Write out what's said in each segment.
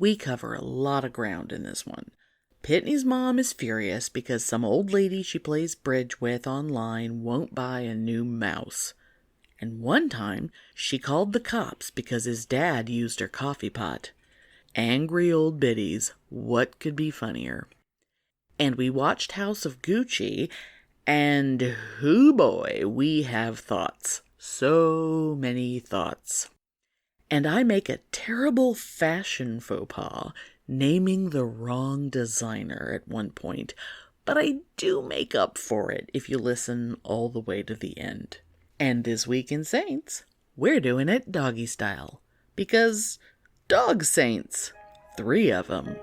We cover a lot of ground in this one. Pitney's mom is furious because some old lady she plays bridge with online won't buy a new mouse. And one time, she called the cops because his dad used her coffee pot. Angry old biddies, what could be funnier? And we watched House of Gucci, and hoo boy, we have thoughts. So many thoughts. And I make a terrible fashion faux pas, naming the wrong designer at one point, but I do make up for it if you listen all the way to the end. And this week in Saints, we're doing it doggy style, because dog saints, 3 of them.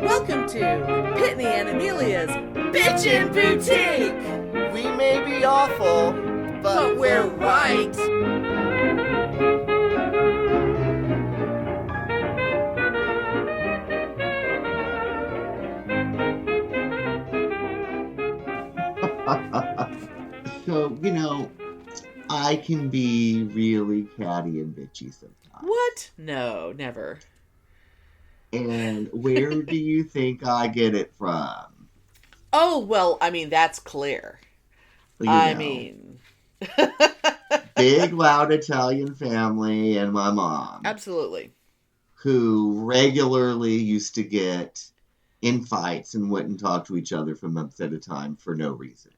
Welcome to Pitney and Amelia's Bitchin' Boutique! We may be awful, But we're right! So, I can be really catty and bitchy sometimes. What? No, never. And where do you think I get it from? Oh, well, I mean, that's clear. Big, loud Italian family and my mom. Absolutely. Who regularly used to get in fights and wouldn't talk to each other for months at a time for no reason.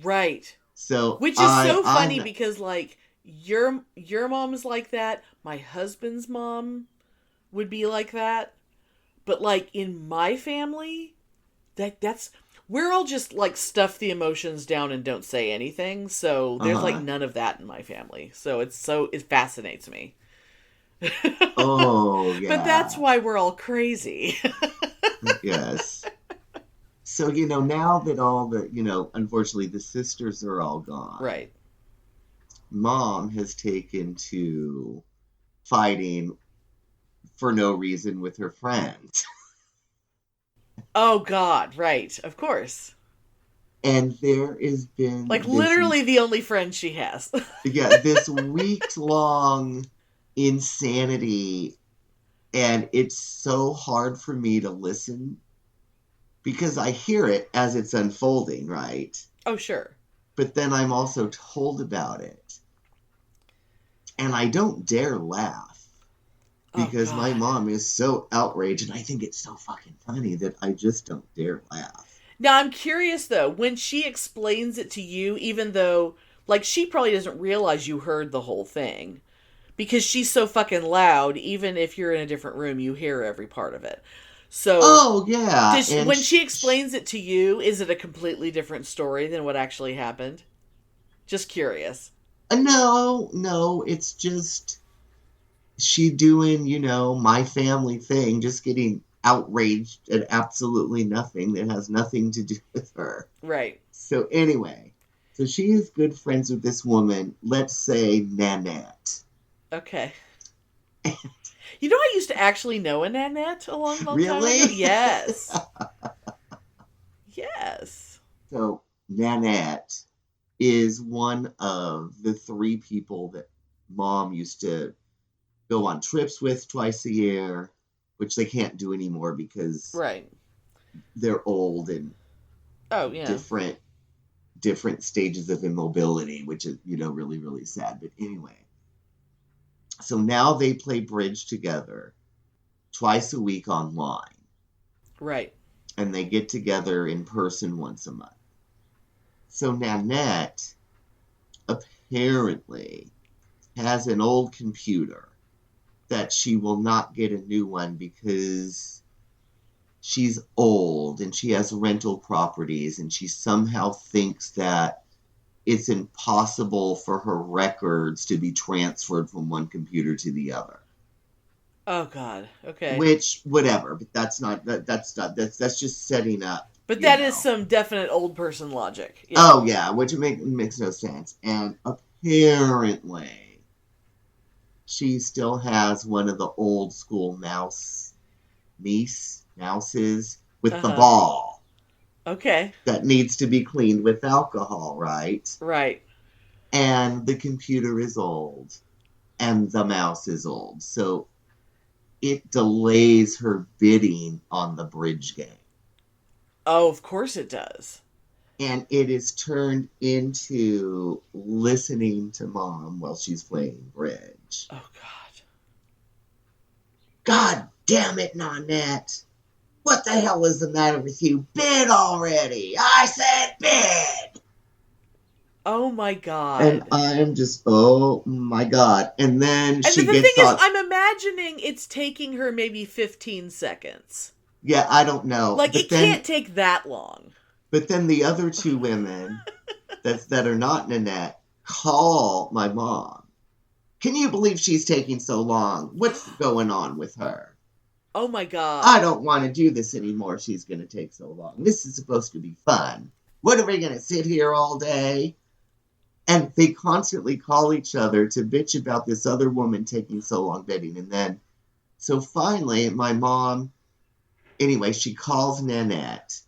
Right. So which is so funny because, like, your mom's like that. My husband's mom would be like that. But, like, in my family, that's... We're all just, like, stuff the emotions down and don't say anything. So there's, like, none of that in my family. So it fascinates me. Oh, yeah. But that's why we're all crazy. Yes. So, now that all the, unfortunately the sisters are all gone. Right. Mom has taken to fighting for no reason with her friends. Oh, God. Right. Of course. And there has been... Like, literally the only friend she has. Yeah, this week-long insanity. And it's so hard for me to listen because I hear it as it's unfolding, right? Oh, sure. But then I'm also told about it. And I don't dare laugh. Because my mom is so outraged, and I think it's so fucking funny that I just don't dare laugh. Now, I'm curious, though, when she explains it to you, even though, like, she probably doesn't realize you heard the whole thing. Because she's so fucking loud, even if you're in a different room, you hear every part of it. So, oh, yeah. When she explains it to you, is it a completely different story than what actually happened? Just curious. No, it's just... she doing, my family thing, just getting outraged at absolutely nothing that has nothing to do with her. Right. So anyway, she is good friends with this woman, let's say Nanette. Okay. I used to actually know a Nanette a long time ago. Yes. Yes. So Nanette is one of the 3 people that Mom used to go on trips with twice a year, which they can't do anymore because they're old and different stages of immobility, which is, really, really sad. But anyway, so now they play bridge together twice a week online. Right. And they get together in person once a month. So Nanette apparently has an old computer that she will not get a new one because she's old and she has rental properties and she somehow thinks that it's impossible for her records to be transferred from one computer to the other. Oh, God. Okay. Which, whatever, but that's just setting up. But that is some definite old person logic. Yeah. Oh, yeah, which makes no sense. And apparently she still has one of the old school mouse Mies. mouses with the Uh-huh. ball Okay. that needs to be cleaned with alcohol, right? Right. And the computer is old and the mouse is old. So it delays her bidding on the bridge game. Oh, of course it does. And it is turned into listening to mom while she's playing bridge. Oh, God. God damn it, Nanette. What the hell is the matter with you? Bid already. I said bid. Oh, my And God. I am just, oh my God. And then And she the thing gets is, on. I'm imagining it's taking her maybe 15 seconds. Yeah, I don't know. Like, it can't take that long. But then the other two women that are not Nanette call my mom. Can you believe she's taking so long? What's going on with her? Oh, my I God. don't want to do this anymore. She's going to take so long. This is supposed to be fun. What are we going to sit here all day? And they constantly call each other to bitch about this other woman taking so long bidding. And then, so finally, my mom, anyway, she calls Nanette.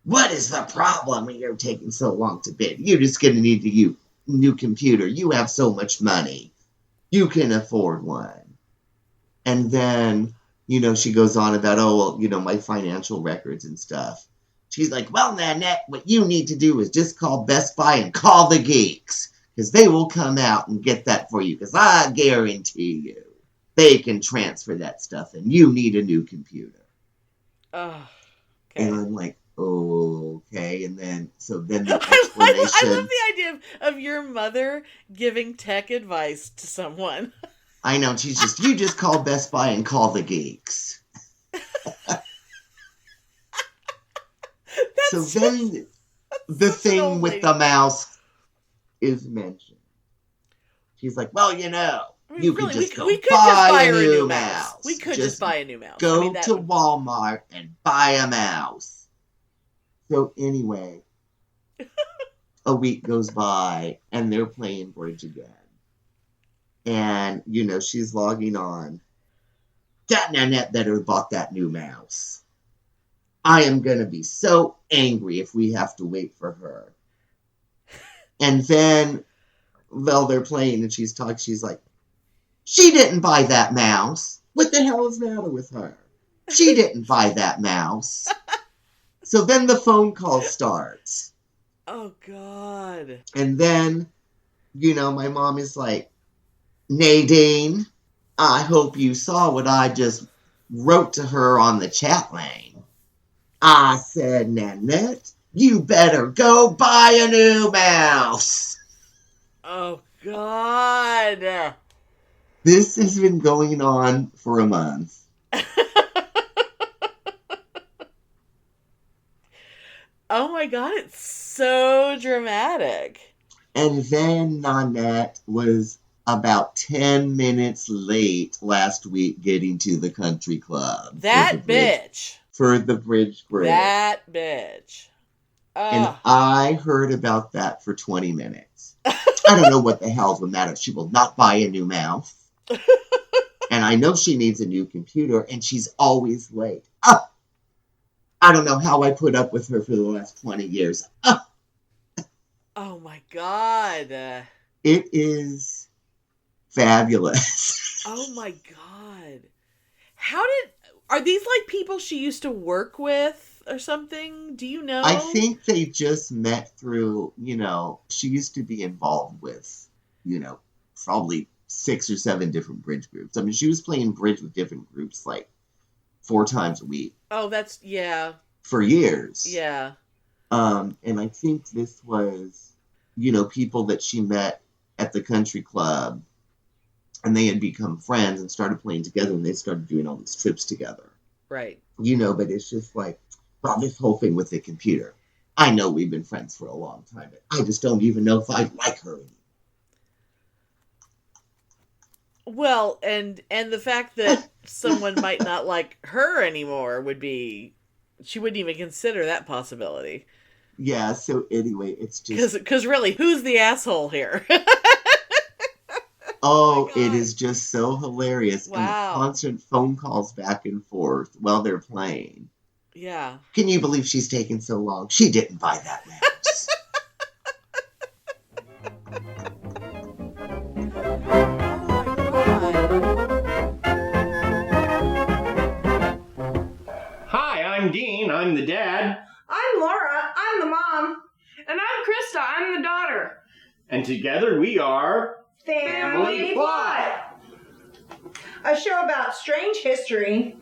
What is the problem when you're taking so long to bid? You're just going to need a new computer. You have so much money. You can afford one. And then, she goes on about, oh, well, my financial records and stuff. She's like, well, Nanette, what you need to do is just call Best Buy and call the geeks. Because they will come out and get that for you. Because I guarantee you, they can transfer that stuff and you need a new computer. Oh, okay. And I'm like, oh, okay. And then, the I love explanation. the idea of your mother giving tech advice to someone. I know, she's just, you just call Best Buy and call the geeks. So then the thing with the mouse is mentioned. She's like, well, you could just go buy a new mouse. We could just buy a new mouse. Go to Walmart and buy a mouse. So anyway, a week goes by and they're playing bridge again. And, she's logging on. That Nanette better have bought that new mouse. I am going to be so angry if we have to wait for her. And then, well, they're playing and she's talking. She's like, she didn't buy that mouse. What the hell is the matter with her? She didn't buy that mouse. So then the phone call starts. Oh, God. And then, my mom is like, Nadine, I hope you saw what I just wrote to her on the chat lane. I said, Nanette, you better go buy a new mouse. Oh, God. This has been going on for a month. Oh, my God. It's so dramatic. And then Nanette was about 10 minutes late last week getting to the country club. That bitch. For the bridge break. That bitch. And I heard about that for 20 minutes. I don't know what the hell's the matter. She will not buy a new mouse. And I know she needs a new computer, and she's always late. I don't know how I put up with her for the last 20 years. Oh, my God. It is fabulous. Oh, my God. Are these like people she used to work with or something? Do you know? I think they just met through, she used to be involved with, probably 6 or 7 different bridge groups. I mean, she was playing bridge with different groups like 4 times a week. Oh, yeah. For years. Yeah. And I think this was, people that she met at the country club. And they had become friends and started playing together, and they started doing all these trips together. Right. But it's just like, well, this whole thing with the computer. I know we've been friends for a long time, but I just don't even know if I like her anymore. Well, and the fact that someone might not like her anymore would be, she wouldn't even consider that possibility. Yeah, so anyway, it's just... Because really, who's the asshole here? Oh, my it God. is just so hilarious. And the Wow. constant phone calls back and forth while they're playing. Yeah. Can you believe she's taking so long? She didn't buy that mouse. Hi, I'm Dean. I'm the dad. I'm Laura. I'm the mom. And I'm Krista. I'm the daughter. And together we are... Family Plot. A show about strange history.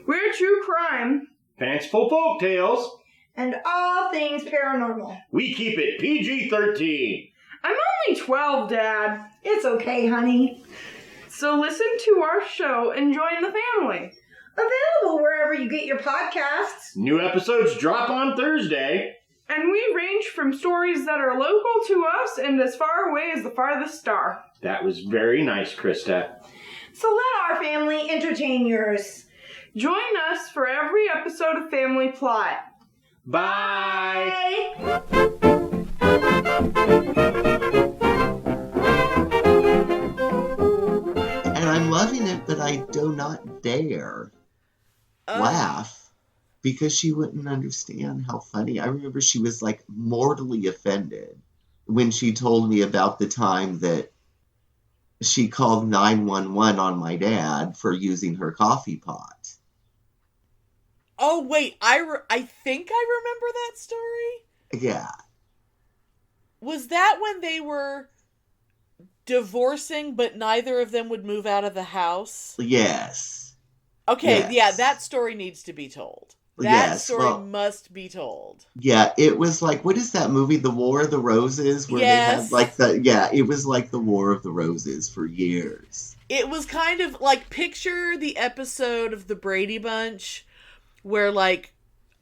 We're true crime. Fanciful folk tales. And all things paranormal. We keep it PG-13. I'm only 12, Dad. It's okay, honey. So listen to our show and join the family. Available wherever you get your podcasts. New episodes drop on Thursday. And we range from stories that are local to us and as far away as the farthest star. That was very nice, Krista. So let our family entertain yours. Join us for every episode of Family Plot. Bye! And I'm loving it, but I do not dare laugh because she wouldn't understand how funny. I remember she was like mortally offended when she told me about the time that she called 911 on my dad for using her coffee pot. Oh, wait. I think I remember that story. Yeah. Was that when they were divorcing, but neither of them would move out of the house? Yes. Okay, Yes. yeah, that story needs to be told. That Yes, story well, must be told. Yeah, it was like, what is that movie, The War of the Roses? Where Yes. they had it was like The War of the Roses for years. It was kind of like, picture the episode of the Brady Bunch where, like,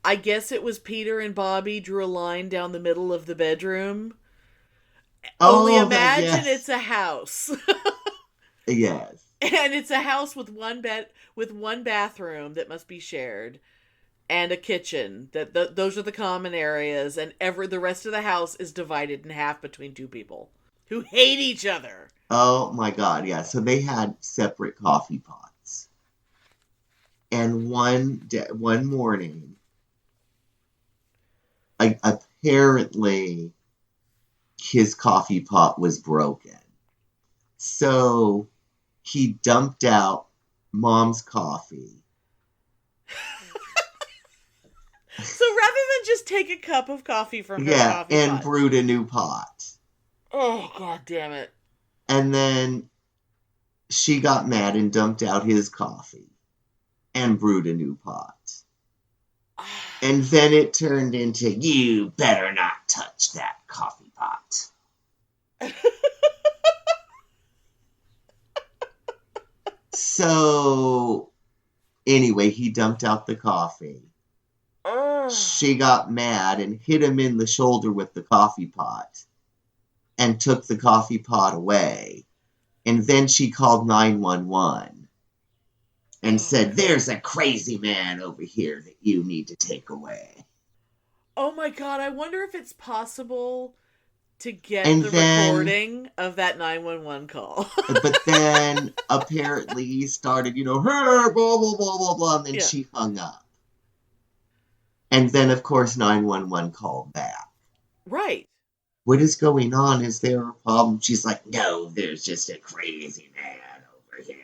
I guess it was Peter and Bobby drew a line down the middle of the bedroom. Only imagine yes. it's a house. Yes. And it's a house with one bed, with one bathroom that must be shared, and a kitchen. Those are the common areas, and the rest of the house is divided in half between two people who hate each other. Oh my God, yeah. So they had separate coffee pots. And one morning, apparently his coffee pot was broken. So he dumped out Mom's coffee. So rather than just take a cup of coffee from her coffee and pot. brewed a new pot. Oh, God damn it. And then she got mad and dumped out his coffee and brewed a new pot. And then it turned into, you better not touch that coffee pot. So, anyway, he dumped out the coffee. She got mad and hit him in the shoulder with the coffee pot and took the coffee pot away. And then she called 911 and said, there's a crazy man over here that you need to take away. Oh my God, I wonder if it's possible to get recording of that 911 call. But then apparently he started, hey, blah, blah, blah, blah, blah, and then she hung up. And then, of course, 911 called back. Right. What is going on? Is there a problem? She's like, no, there's just a crazy man over here.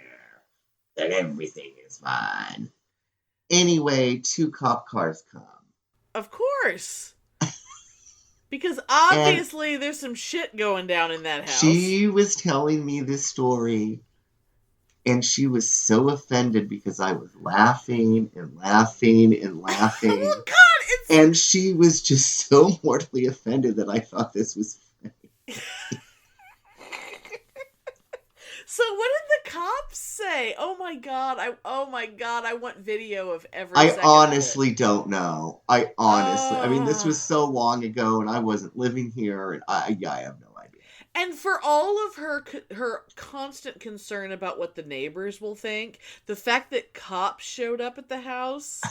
And everything is fine. Anyway, 2 cop cars come. Of course. Because obviously there's some shit going down in that house. She was telling me this story, and she was so offended because I was laughing and laughing and laughing. Oh, God! And she was just so mortally offended that I thought this was funny. So what did the cops say? Oh my god, I want video of every second I honestly don't know. I mean, this was so long ago and I wasn't living here, and I have no idea. And for all of her constant concern about what the neighbors will think, the fact that cops showed up at the house,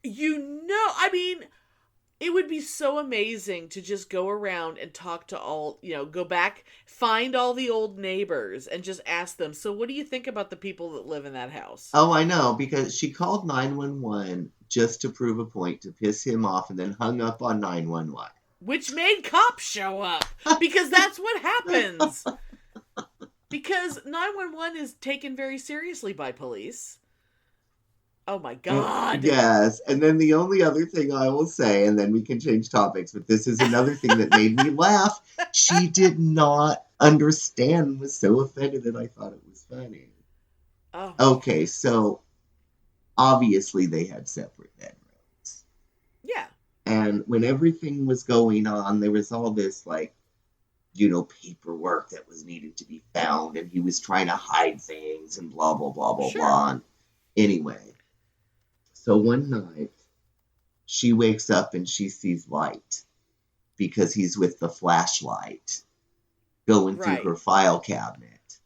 I mean, It would be so amazing to just go around and talk to all, go back, find all the old neighbors and just ask them, so what do you think about the people that live in that house? Oh, I know, because she called 911 just to prove a point, to piss him off, and then hung up on 911. Which made cops show up, because that's what happens. Because 911 is taken very seriously by police. Oh my God. Yes. And then the only other thing I will say, and then we can change topics, but this is another thing that made me laugh. She did not understand, was so offended that I thought it was funny. Oh. Okay, so obviously they had separate bedrooms. Yeah. And when everything was going on, there was all this, paperwork that was needed to be found, and he was trying to hide things and blah, blah, blah, blah, Sure. blah. And anyway. So one night, she wakes up and she sees light because he's with the flashlight going through her file cabinet,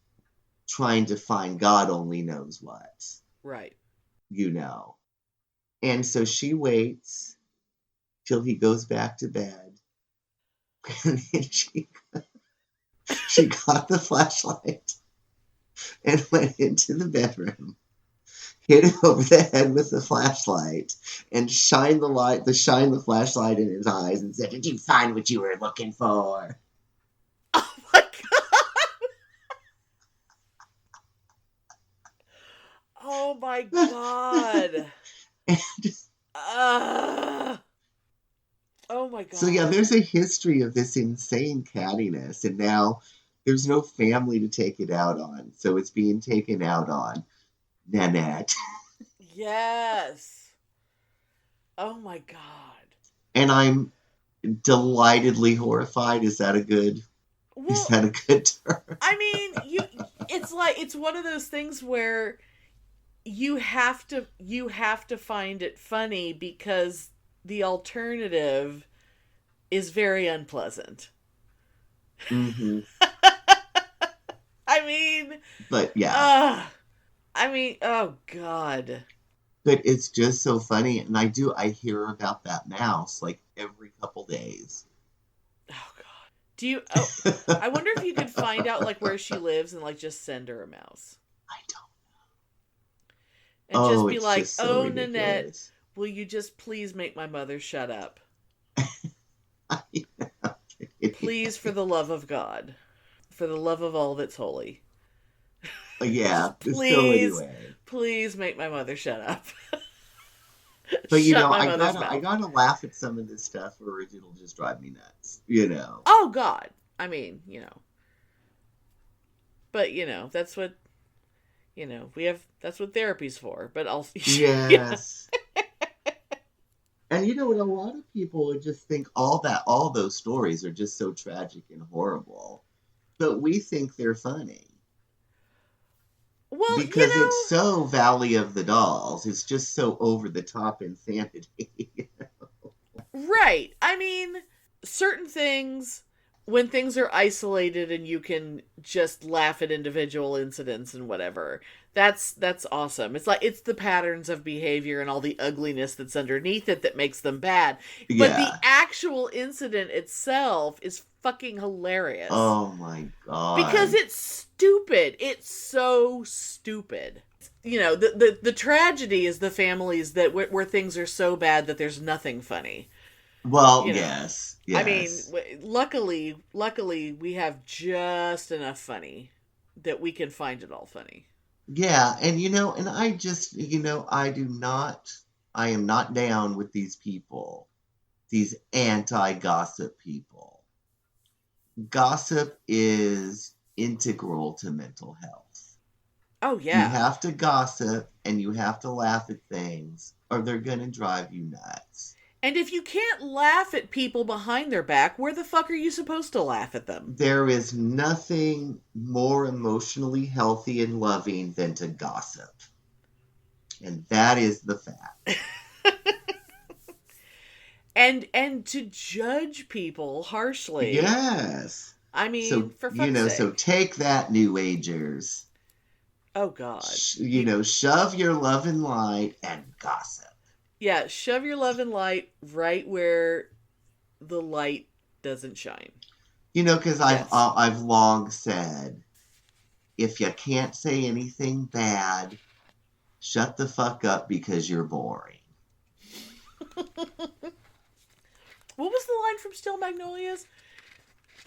trying to find God only knows what. Right. And so she waits till he goes back to bed. And then she got the flashlight and went into the bedroom, hit him over the head with the flashlight, and shined the flashlight in his eyes and said, "Did you find what you were looking for?" Oh my God. Oh my God. Oh my God. So yeah, there's a history of this insane cattiness, and now there's no family to take it out on. So it's being taken out on Nanette. Yes. Oh my God. And I'm delightedly horrified. Is that a good term? I mean, it's one of those things where you have to find it funny because the alternative is very unpleasant. Mm-hmm. I mean, but yeah. Oh God. But it's just so funny, and I hear about that mouse like every couple days. Oh God. I wonder if you could find out like where she lives and like just send her a mouse. I don't know. And just be like, so ridiculous. Nanette, will you just please make my mother shut up? Please, for the love of God. For the love of all that's holy. Yeah. Please, so anyway. Please make my mother shut up. But I gotta laugh at some of this stuff or it'll just drive me nuts. Oh God. I mean, But that's what that's what therapy's for. But also yes. And a lot of people would just think all those stories are just so tragic and horrible. But we think they're funny. Well, because it's so Valley of the Dolls. It's just so over the top insanity. Right. I mean, certain things, when things are isolated and you can just laugh at individual incidents and whatever, that's awesome. It's the patterns of behavior and all the ugliness that's underneath it that makes them bad. Yeah. But the actual incident itself is fucking hilarious. Oh my God. Because it's stupid. It's so stupid. The tragedy is the families that where things are so bad that there's nothing funny. Well, yes. I mean, luckily we have just enough funny that we can find it all funny. Yeah, and and I just, I am not down with these people, these anti-gossip people. Gossip is integral to mental health. Oh, yeah. You have to gossip and you have to laugh at things or they're going to drive you nuts. And if you can't laugh at people behind their back, where the fuck are you supposed to laugh at them? There is nothing more emotionally healthy and loving than to gossip. And that is the fact. And to judge people harshly. Yes. I mean, for fuck's sake. So take that, New Agers. Oh, God. Shove your love and light and gossip. Yeah, shove your love and light right where the light doesn't shine. You know, because Yes. I've long said, if you can't say anything bad, shut the fuck up because you're boring. What was the line from Steel Magnolias?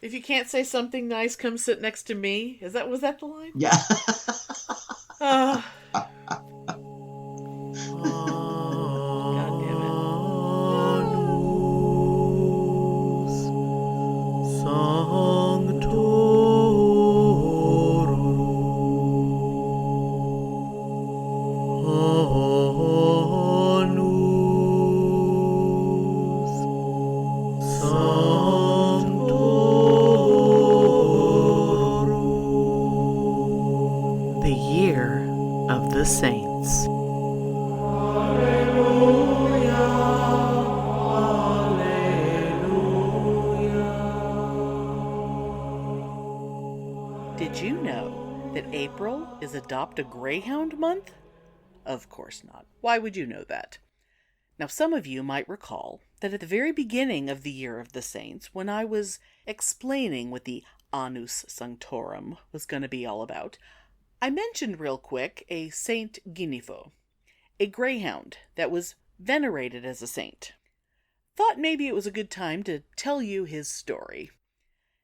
If you can't say something nice, come sit next to me. Was that the line? Yeah. God damn it. The Year of the Saints. Did you know that April is Adopt a Greyhound Month? Of course not. Why would you know that? Now, some of you might recall that at the very beginning of the Year of the Saints, when I was explaining what the Annus Sanctorum was going to be all about, I mentioned real quick a Saint Ginifo, a greyhound that was venerated as a saint. Thought maybe it was a good time to tell you his story.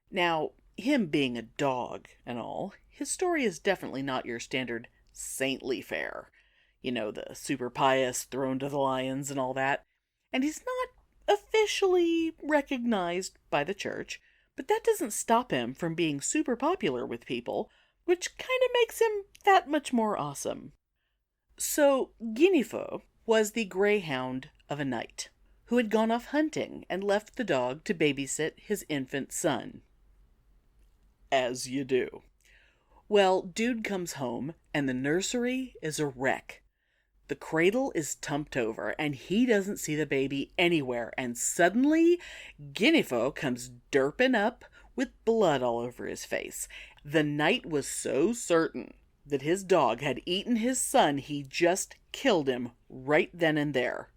Now, him being a dog and all, his story is definitely not your standard saintly fare. You know, the super pious, thrown to the lions and all that. And he's not officially recognized by the church, but that doesn't stop him from being super popular with people, which kind of makes him that much more awesome. So, Ginifo was the greyhound of a knight, who had gone off hunting and left the dog to babysit his infant son. As you do. Well, dude comes home, and the nursery is a wreck. The cradle is tumped over, and he doesn't see the baby anywhere, and suddenly, Ginifo comes derping up with blood all over his face. The knight was so certain that his dog had eaten his son, he just killed him right then and there.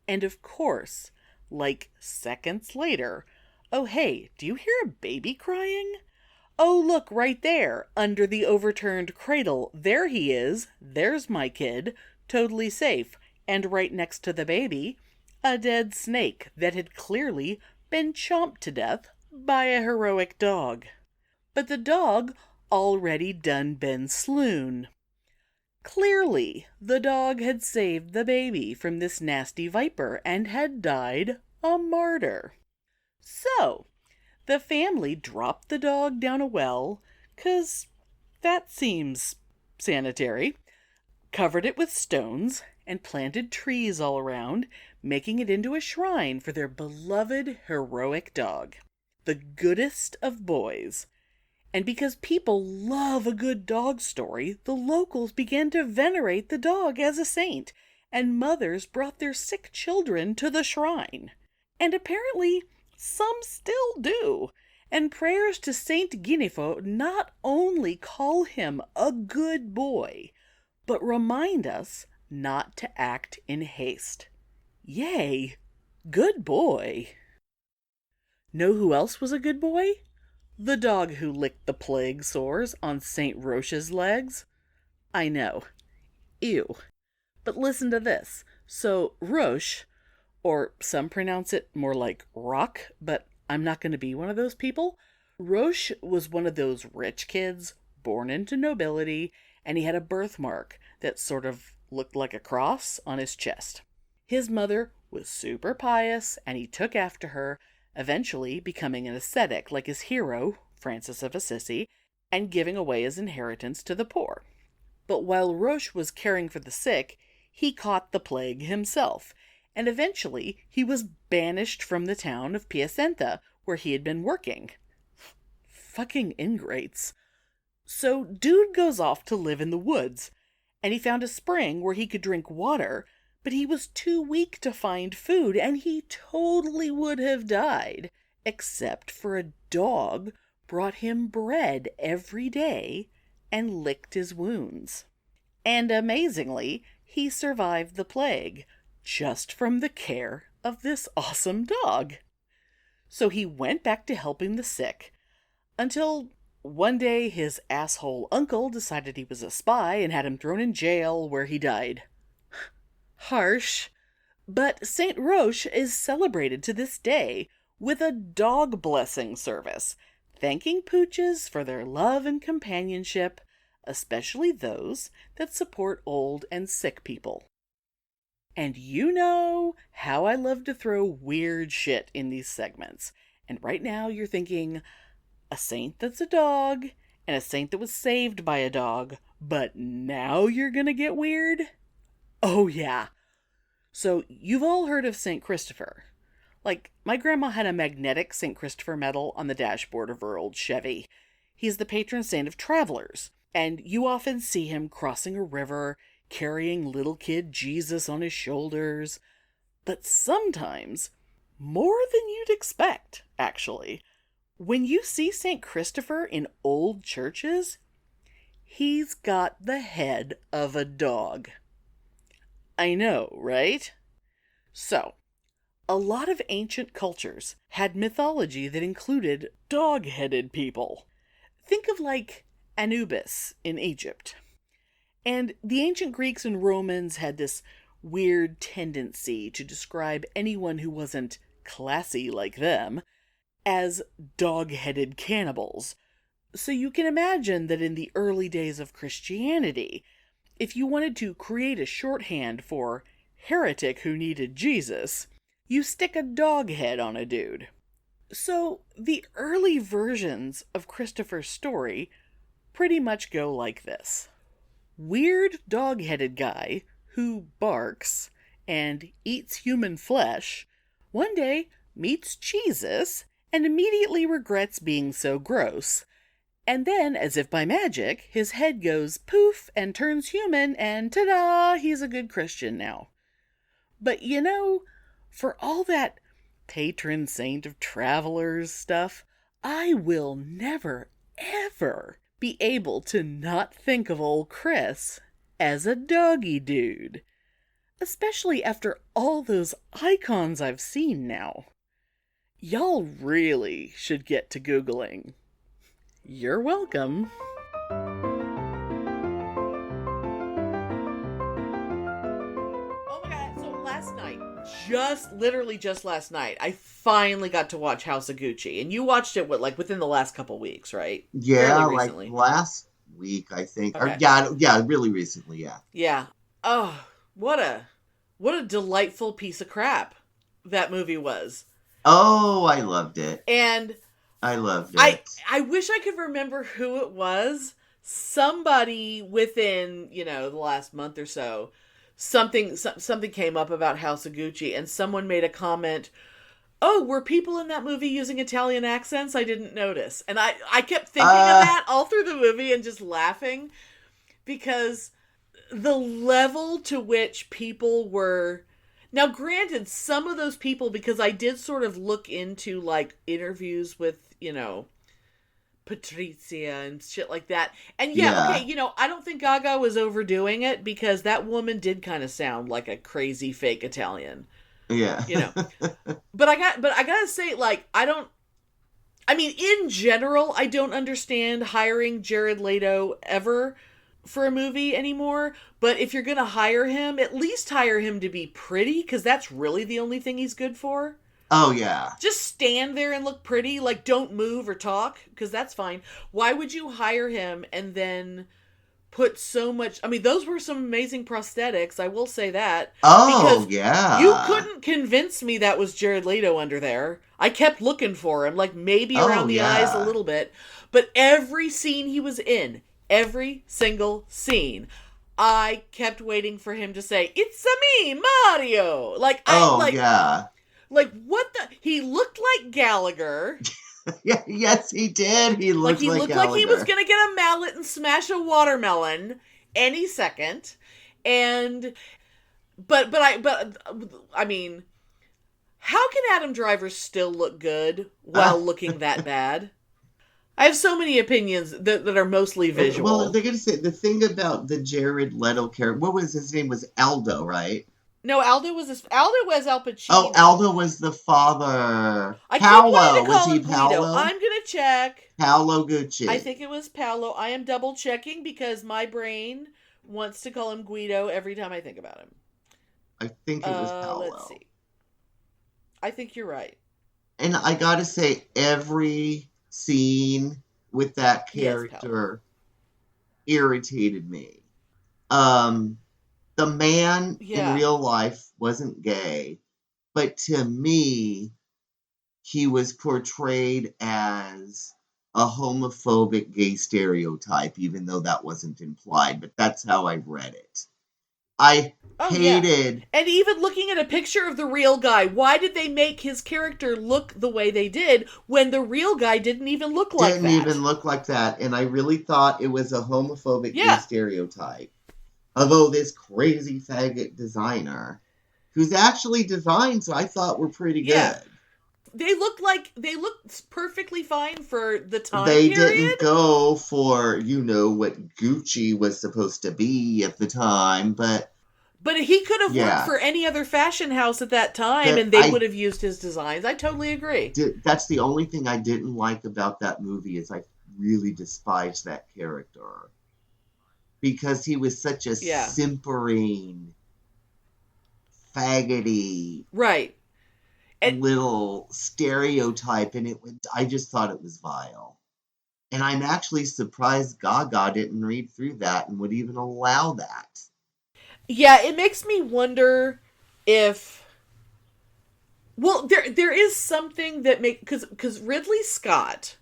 And of course, like seconds later, oh hey, do you hear a baby crying? Oh look, right there, under the overturned cradle, there he is, there's my kid, totally safe, and right next to the baby, a dead snake that had clearly been chomped to death by a heroic dog. But the dog already done been sloon. Clearly, the dog had saved the baby from this nasty viper and had died a martyr. So, the family dropped the dog down a well, 'cause that seems sanitary, covered it with stones, and planted trees all around, making it into a shrine for their beloved heroic dog, the goodest of boys. And because people love a good dog story, the locals began to venerate the dog as a saint, and mothers brought their sick children to the shrine. And apparently, some still do. And prayers to Saint Ginifo not only call him a good boy, but remind us not to act in haste. Yay, good boy. Know who else was a good boy? The dog who licked the plague sores on St. Roche's legs. I know. Ew. But listen to this. So Roche, or some pronounce it more like Rock, but I'm not going to be one of those people. Roche was one of those rich kids born into nobility, and he had a birthmark that sort of looked like a cross on his chest. His mother was super pious, and he took after her, eventually becoming an ascetic like his hero, Francis of Assisi, and giving away his inheritance to the poor. But while Roche was caring for the sick, he caught the plague himself, and eventually he was banished from the town of Piacenza, where he had been working. Fucking ingrates. So dude goes off to live in the woods, and he found a spring where he could drink water, but he was too weak to find food, and he totally would have died, except for a dog brought him bread every day and licked his wounds. And amazingly, he survived the plague, just from the care of this awesome dog. So he went back to helping the sick until one day his asshole uncle decided he was a spy and had him thrown in jail where he died. Harsh, but St. Roche is celebrated to this day with a dog blessing service, thanking pooches for their love and companionship, especially those that support old and sick people. And you know how I love to throw weird shit in these segments. And right now you're thinking, a saint that's a dog, and a saint that was saved by a dog, but now you're gonna get weird? Oh yeah. So you've all heard of St. Christopher. Like, my grandma had a magnetic St. Christopher medal on the dashboard of her old Chevy. He's the patron saint of travelers, and you often see him crossing a river, carrying little kid Jesus on his shoulders. But sometimes, more than you'd expect, actually, when you see St. Christopher in old churches, he's got the head of a dog. I know, right? So, a lot of ancient cultures had mythology that included dog-headed people. Think of like Anubis in Egypt. And the ancient Greeks and Romans had this weird tendency to describe anyone who wasn't classy like them as dog-headed cannibals. So you can imagine that in the early days of Christianity, if you wanted to create a shorthand for heretic who needed Jesus, you stick a dog head on a dude. So the early versions of Christopher's story pretty much go like this. Weird dog-headed guy who barks and eats human flesh one day meets Jesus and immediately regrets being so gross. And then, as if by magic, his head goes poof and turns human, and ta-da, he's a good Christian now. But you know, for all that patron saint of travelers stuff, I will never, ever be able to not think of old Chris as a doggy dude. Especially after all those icons I've seen now. Y'all really should get to Googling. You're welcome. Oh my god, so last night, literally just last night, I finally got to watch House of Gucci. And you watched it, within the last couple weeks, right? Yeah, like last week, I think. Okay. Or, yeah, really recently, yeah. Yeah. Oh, what a delightful piece of crap that movie was. Oh, I loved it. And I loved it. I wish I could remember who it was. Somebody within, the last month or so, something came up about House of Gucci, and someone made a comment, oh, were people in that movie using Italian accents? I didn't notice. And I kept thinking of that all through the movie and just laughing, because the level to which people were... Now, granted, some of those people, because I did sort of look into, like, interviews with, Patrizia and shit like that. And yeah, okay, I don't think Gaga was overdoing it, because that woman did kind of sound like a crazy fake Italian. Yeah. But I gotta say, like, in general, I don't understand hiring Jared Leto ever for a movie anymore. But if you're gonna hire him, at least hire him to be pretty, because that's really the only thing he's good for. Oh, yeah. Just stand there and look pretty, like, don't move or talk, because that's fine. Why would you hire him and then put so much... those were some amazing prosthetics, I will say that. Oh, yeah. You couldn't convince me that was Jared Leto under there. I kept looking for him, like, maybe around the eyes a little bit. But every scene he was in, every single scene, I kept waiting for him to say, "It's a me, Mario!" Yeah. Like, what the... He looked like Gallagher. Yeah, yes, he did. He looked like Gallagher. Like he was going to get a mallet and smash a watermelon any second. And... But how can Adam Driver still look good while looking that bad? I have so many opinions that are mostly visual. Well, they're going to say, the thing about the Jared Leto character, what was his name? Was Aldo, right? No, Aldo was Al Pacino. Oh, Aldo was the father. I Paolo. keep wanting to Was call he him Guido. Paolo? I'm gonna check. Paolo Gucci. I think it was Paolo. I am double checking because my brain wants to call him Guido every time I think about him. I think it was Paolo. Let's see. I think you're right. And I gotta say, every scene with that character irritated me. The man in real life wasn't gay, but to me, he was portrayed as a homophobic gay stereotype, even though that wasn't implied, but that's how I read it. I hated... Yeah. And even looking at a picture of the real guy, why did they make his character look the way they did when the real guy didn't even look like that? Didn't even look like that, and I really thought it was a homophobic gay stereotype. Although this crazy faggot designer, who's actually designed, so I thought were pretty good. They looked perfectly fine for the time period. They period. Didn't go for, what Gucci was supposed to be at the time, but he could have worked for any other fashion house at that time, and they would have used his designs. I totally agree. That's the only thing I didn't like about that movie is I really despised that character. Because he was such a simpering, faggoty, little stereotype, and I just thought it was vile. And I'm actually surprised Gaga didn't read through that and would even allow that. Yeah, it makes me wonder if... Well, there is something that because Ridley Scott...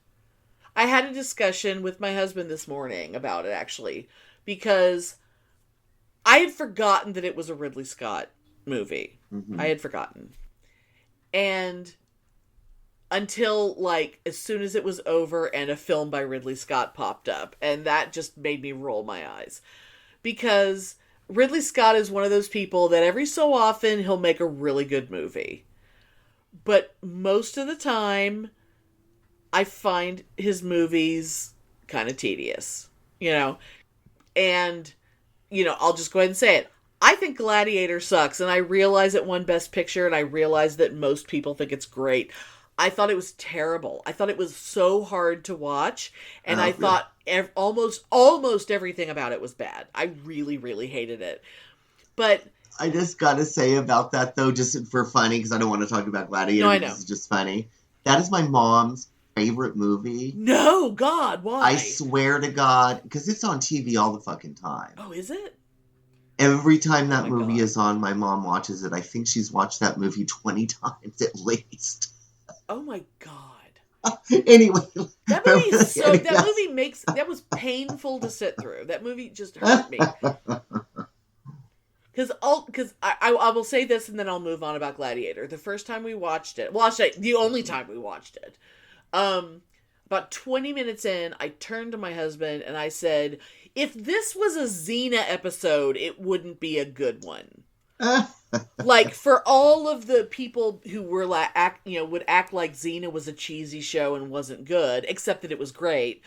I had a discussion with my husband this morning about it, actually. Because I had forgotten that it was a Ridley Scott movie. Mm-hmm. I had forgotten. And until, as soon as it was over and a film by Ridley Scott popped up. And that just made me roll my eyes. Because Ridley Scott is one of those people that every so often he'll make a really good movie. But most of the time, I find his movies kind of tedious. And, I'll just go ahead and say it. I think Gladiator sucks, and I realize it won Best Picture, and I realize that most people think it's great. I thought it was terrible. I thought it was so hard to watch, and I thought almost everything about it was bad. I really, really hated it. But... I just gotta say about that, though, just for funny, because I don't want to talk about Gladiator. No, I know. This is just funny. That is my mom's favorite movie. No, God, why? I swear to God, because it's on TV all the fucking time. Oh, is it? Every time that movie is on, my mom watches it. I think she's watched that movie 20 times at least. Oh my God. Anyway. That movie is so, that was painful to sit through. That movie just hurt me. Because I will say this and then I'll move on about Gladiator. The first time we watched it, the only time we watched it, about 20 minutes in, I turned to my husband and I said, if this was a Xena episode, it wouldn't be a good one. For all of the people who were would act like Xena was a cheesy show and wasn't good, except that it was great,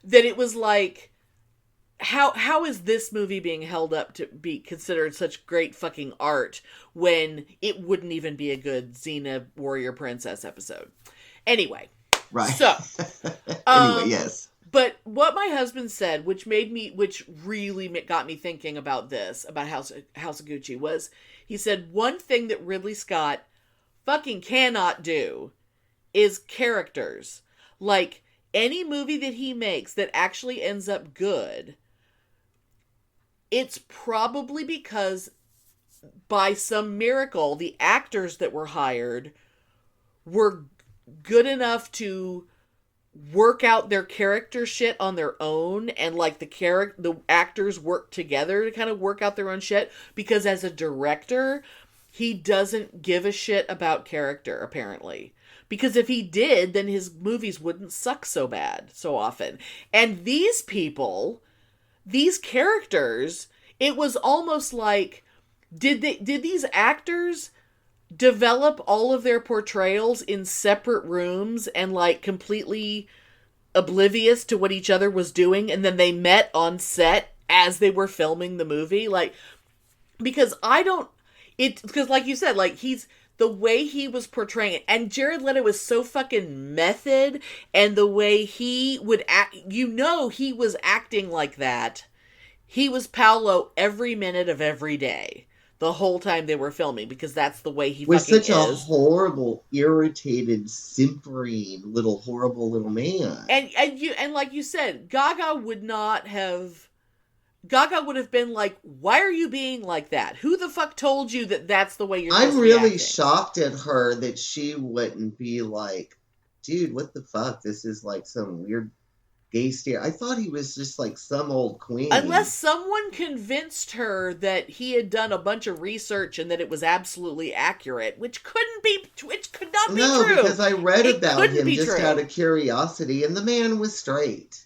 that it was like, how is this movie being held up to be considered such great fucking art when it wouldn't even be a good Xena Warrior Princess episode? Anyway. Right. So. Anyway, yes. But what my husband said, which really got me thinking about this, about House of Gucci, was he said one thing that Ridley Scott fucking cannot do is characters. Like, any movie that he makes that actually ends up good, it's probably because by some miracle, the actors that were hired were good enough to work out their character shit on their own, and the actors work together to kind of work out their own shit, because as a director, he doesn't give a shit about character, apparently. Because if he did, then his movies wouldn't suck so bad so often. And these people, these characters, it was almost like, did these actors develop all of their portrayals in separate rooms and completely oblivious to what each other was doing, and then they met on set as they were filming the movie? Because It, because like you said, like the way he was portraying it, and Jared Leto was so fucking method, and the way he would act, he was acting like that. He was Paolo every minute of every day, the whole time they were filming, because that's the way he was fucking such a horrible, irritated, simpering horrible little man. And like you said, Gaga would have been like, why are you being like that? Who the fuck told you that that's the way you're supposed I'm to be really acting? shocked at her that she wouldn't be like, dude, what the fuck? This is like some weird gay stare. I thought he was just like some old queen. Unless someone convinced her that he had done a bunch of research and that it was absolutely accurate, which could not be true. No, because I read about him just true. out of curiosity, and the man was straight.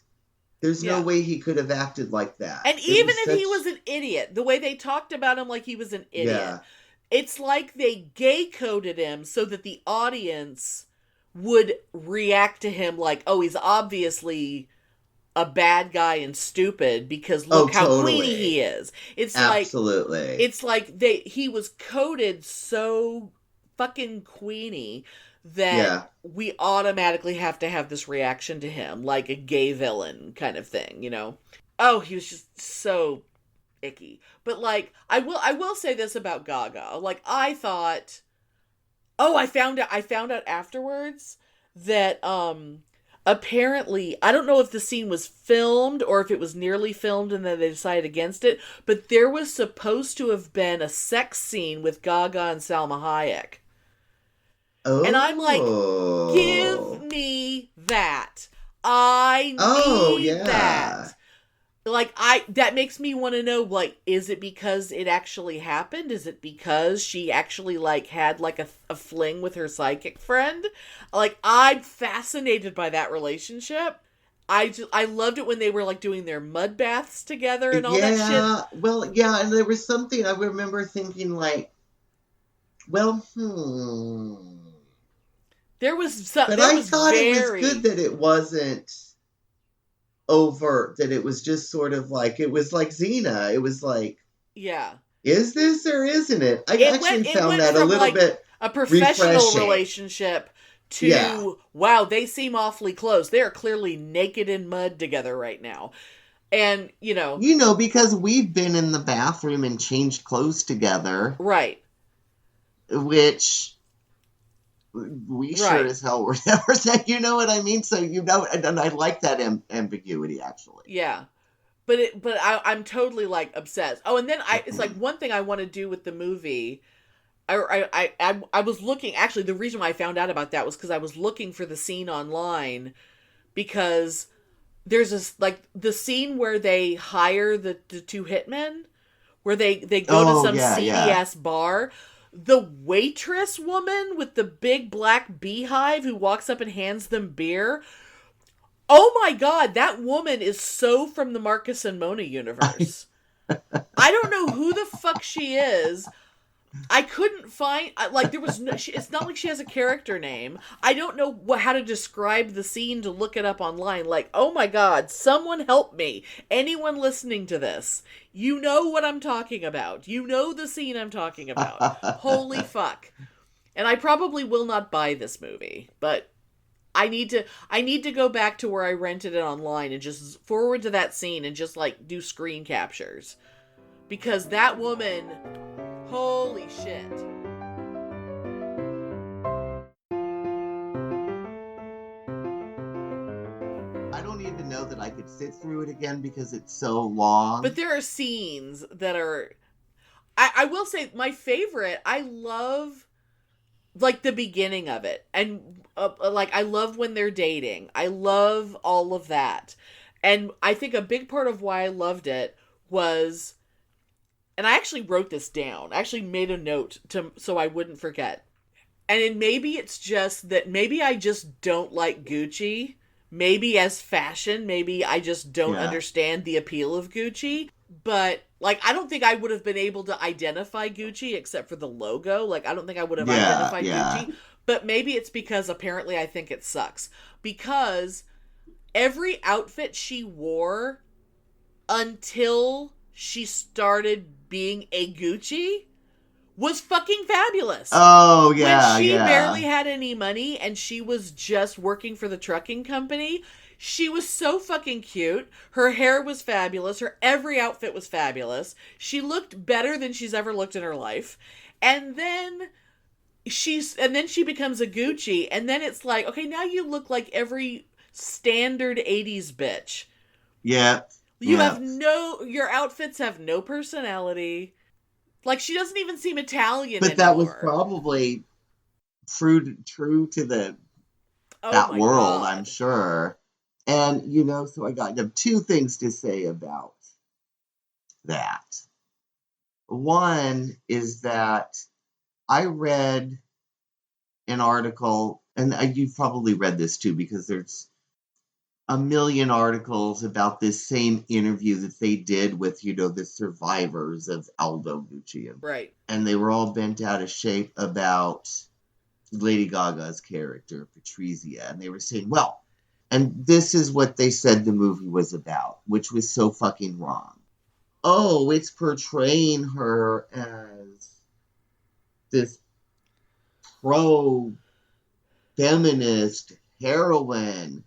There's no way he could have acted like that. And even if he was an idiot, the way they talked about him like he was an idiot, it's like they gay coded him so that the audience would react to him like, oh, he's obviously a bad guy and stupid because look how queenie he is. It's absolutely. It's like he was coded so fucking queenie that we automatically have to have this reaction to him like a gay villain kind of thing, you know? Oh, he was just so icky. But like, I will say this about Gaga. Like, I thought, I found out afterwards that, apparently, I don't know if the scene was filmed or if it was nearly filmed and then they decided against it, but there was supposed to have been a sex scene with Gaga and Salma Hayek. Oh. And I'm like, give me that. I need that. Like, that makes me want to know, like, is it because it actually happened? Is it because she actually, like, had, like, a fling with her psychic friend? Like, I'm fascinated by that relationship. I loved it when they were, like, doing their mud baths together and all that shit. Well, yeah, and there was something I remember thinking, like, well, There was something. But I thought it was good that it wasn't overt, that it was just sort of like, it was like Xena. It was like, is this or isn't it? I actually found that a little bit a professional refreshing. Relationship to, wow, they seem awfully close. They're clearly naked in mud together right now. And, you know, because we've been in the bathroom and changed clothes together. Right. Which we sure as hell were never saying, you know what I mean? So, and I like that ambiguity, actually. Yeah. But I'm totally, like, obsessed. Oh, and then it's like one thing I want to do with the movie. I was looking, actually, the reason why I found out about that was because I was looking for the scene online, because there's this, like, the scene where they hire the two hitmen, where they go to some seedy-ass bar. The waitress woman with the big black beehive who walks up and hands them beer. Oh my god, that woman is so from the Marcus and Mona universe. I don't know who the fuck she is. I couldn't find, like, there was no, it's not like she has a character name. I don't know how to describe the scene to look it up online. Like, oh my god, someone help me. Anyone listening to this, you know what I'm talking about. You know the scene I'm talking about. Holy fuck. And I probably will not buy this movie, but I need to go back to where I rented it online and just forward to that scene and just, like, do screen captures. Because that woman, holy shit. I don't even know that I could sit through it again because it's so long. But there are scenes that are... I will say, my favorite, I love, like, the beginning of it. And, like, I love when they're dating. I love all of that. And I think a big part of why I loved it was... And I actually wrote this down. I actually made a note so I wouldn't forget. And maybe it's just that maybe I just don't like Gucci. Maybe as fashion, maybe I just don't understand the appeal of Gucci. But, like, I don't think I would have been able to identify Gucci except for the logo. Like, I don't think I would have identified Gucci. But maybe it's because apparently I think it sucks. Because every outfit she wore until she started being a Gucci was fucking fabulous. Oh, yeah, When she yeah. barely had any money and she was just working for the trucking company, she was so fucking cute. Her hair was fabulous. Her every outfit was fabulous. She looked better than she's ever looked in her life. And then she becomes a Gucci, and then it's like, okay, now you look like every standard 80s bitch. Yeah. Your outfits have no personality. Like, she doesn't even seem Italian But anymore. that was probably true to that world, God. I'm sure. And, so I got 2 things to say about that. One is that I read an article, and you've probably read this too, because there's a million articles about this same interview that they did with, the survivors of Aldo Gucci. Right. And they were all bent out of shape about Lady Gaga's character, Patrizia. And they were saying, well, and this is what they said the movie was about, which was so fucking wrong. Oh, it's portraying her as this pro-feminist heroine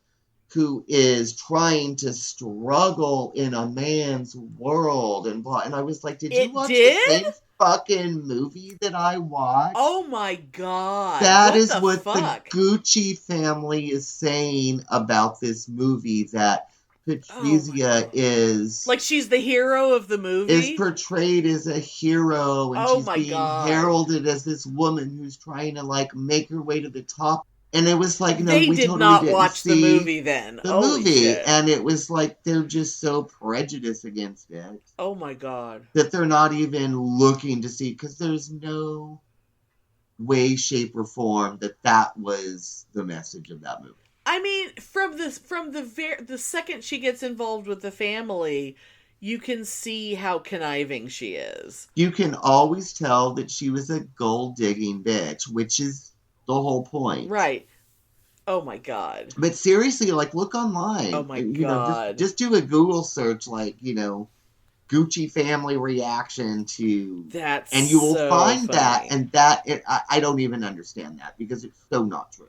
who is trying to struggle in a man's world and blah. And I was like, did you watch the same fucking movie that I watched? Oh my God. That is what the Gucci family is saying about this movie, that Patrizia is... like, she's the hero of the movie? Is portrayed as a hero, and she's being heralded as this woman who's trying to, like, make her way to the top. And it was like, no, we totally didn't watch see the movie then. The movie. Shit. And it was like, they're just so prejudiced against it. Oh my God. That they're not even looking to see, because there's no way, shape, or form that was the message of that movie. I mean, from the second she gets involved with the family, you can see how conniving she is. You can always tell that she was a gold-digging bitch, which is the whole point. Right. Oh my God. But seriously, like, look online. Oh my God. Just do a Google search, like, Gucci family reaction to... That's and you will so find funny. that, and I don't even understand that, because it's so not true.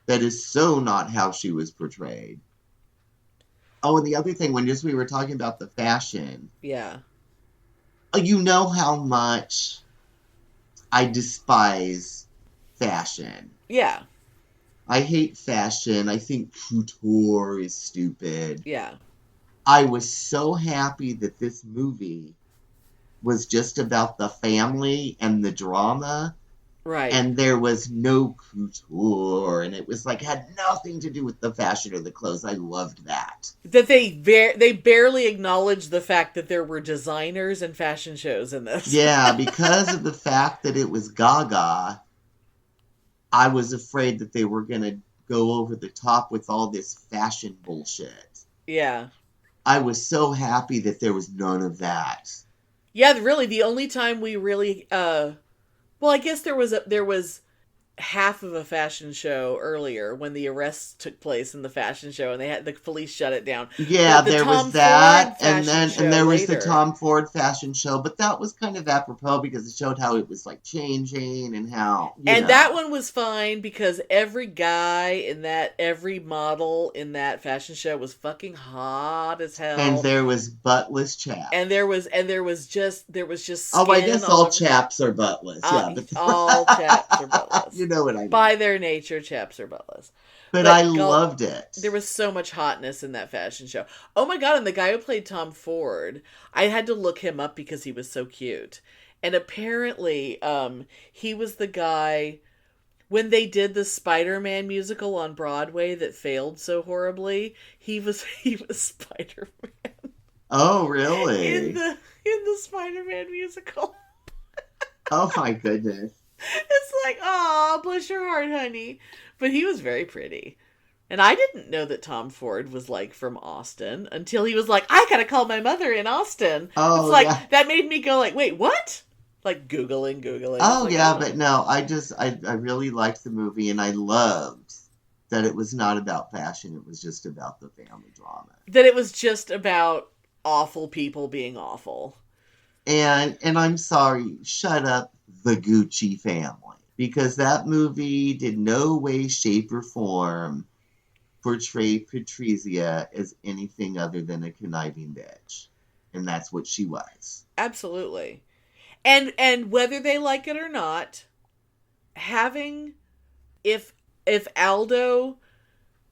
That is so not how she was portrayed. Oh, and the other thing, when we were talking about the fashion... Yeah. You know how much I despise fashion. Yeah. I hate fashion. I think couture is stupid. Yeah. I was so happy that this movie was just about the family and the drama. Right. And there was no couture. And it was like, had nothing to do with the fashion or the clothes. I loved that. That they barely acknowledged the fact that there were designers and fashion shows in this. Yeah, because of the fact that it was Gaga, I was afraid that they were going to go over the top with all this fashion bullshit. Yeah. I was so happy that there was none of that. Yeah, really, the only time we really, well, I guess there was half of a fashion show earlier when the arrests took place in the fashion show and the police shut it down. Yeah, there was that, and there was later. the Tom Ford fashion show, but that was kind of apropos because it showed how it was like changing and how. That one was fine because every model in that fashion show was fucking hot as hell. And there was buttless chaps. And there was just oh, I guess all chaps are buttless. Yeah, but all chaps are buttless. You know what I mean. By their nature, chaps are buttless. But I loved it. There was so much hotness in that fashion show. Oh my God, and the guy who played Tom Ford, I had to look him up because he was so cute. And apparently, he was the guy, when they did the Spider-Man musical on Broadway that failed so horribly, he was Spider-Man. Oh, really? In the Spider-Man musical. Oh my goodness. It's like, oh, bless your heart, honey. But he was very pretty. And I didn't know that Tom Ford was, like, from Austin until he was like, I gotta call my mother in Austin. Oh, it's like, yeah. That made me go like, wait, what? Like, Googling. Oh, like, yeah, but no, I really liked the movie, and I loved that it was not about fashion. It was just about the family drama. That it was just about awful people being awful. And I'm sorry, shut up, the Gucci family. Because that movie did no way, shape, or form portray Patrizia as anything other than a conniving bitch. And that's what she was. Absolutely. And whether they like it or not, having if Aldo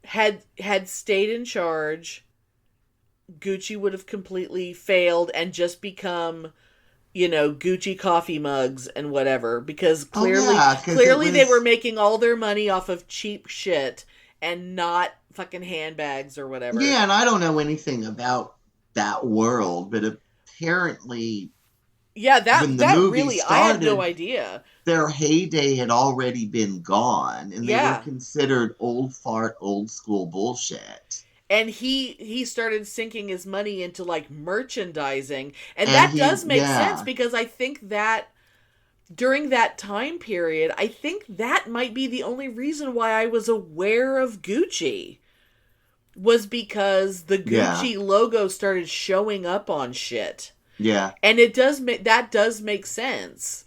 had stayed in charge, Gucci would have completely failed and just become, Gucci coffee mugs and whatever, because clearly they were making all their money off of cheap shit and not fucking handbags or whatever. Yeah, and I don't know anything about that world, but apparently, yeah, when the movie really, started, I had no idea. Their heyday had already been gone, and they were considered old fart, old school bullshit. And he started sinking his money into like merchandising, and that does make sense, because I think that during that time period, I think that might be the only reason why I was aware of Gucci, was because the Gucci logo started showing up on shit. Yeah. And that does make sense.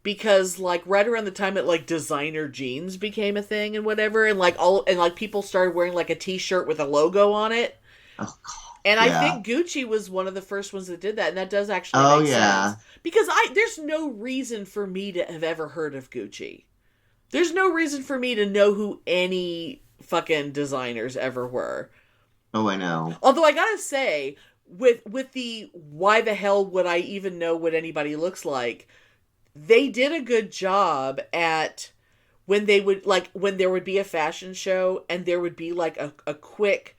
Because like right around the time that like designer jeans became a thing and whatever, and like people started wearing like a t-shirt with a logo on it. Oh God. And I think Gucci was one of the first ones that did that, and that does actually make sense. Because there's no reason for me to have ever heard of Gucci. There's no reason for me to know who any fucking designers ever were. Oh, I know. Although I gotta say, with the why the hell would I even know what anybody looks like, they did a good job at when there would be a fashion show and there would be like a quick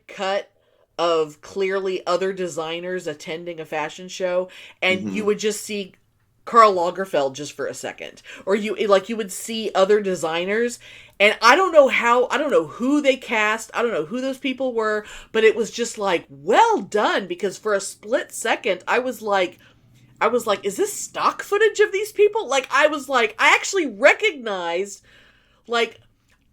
cut of clearly other designers attending a fashion show, and you would just see Karl Lagerfeld just for a second, or you would see other designers, and I don't know who they cast, I don't know who those people were, but it was just like, well done, because for a split second I was like, is this stock footage of these people? Like, I actually recognized, like,